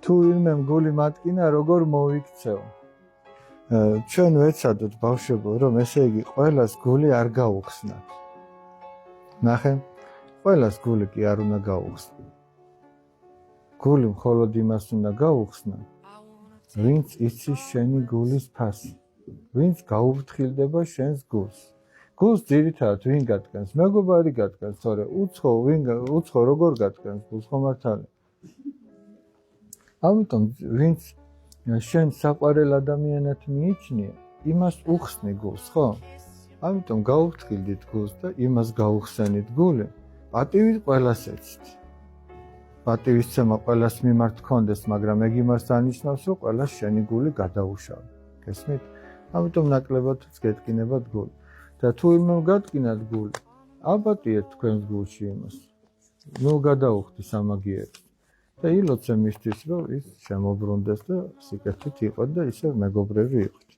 თუ ვინმემ გული მატკინა, როგორ მოვიქცევ? ჩვენ ვეცადოთ ბავშვებო, რომ ესე იგი ყველას გული არ გაუხსნათ. ნახე, ყველას გული კი არ უნდა გაუხსნა. გული მხოლოდ იმას უნდა გაუხსნა, ვინც იცის შენი გულის ფასი, ვინც გაუფრთხილდება შენს გულს. გულს ძირითადად ვინ გატკენს? მეგობარი გატკენს, თორე უცხო როგორ გატკენს გულს, ხომ მართალია? ამიტომ ვინც შენ საყვარელ ადამიანად მიიჩნია, იმას უხსნი გულს, ხო? ამიტომ გაუფრთხილდით გულს და იმას გაუხსენით გული. პატივით ყველას ეცით. პატივისცემა ყველას მიმართ გქონდეს, მაგრამ ეგ იმას დანიშნავს, რომ ყველას შენი გული გადაუშავე. გესმით? ამიტომ ნაკლებადაც გეტკინებათ გული. და თუ ვინმემ გატკინათ გული, აბატიეთ თქვენს გულში იმას. ნუ გადაუხდის ამაგიერებს. და ილოცე მისთვის, რომ ის შემოbrunდეს და სიკეთით იყო და ისე მეგობრები იყოთ.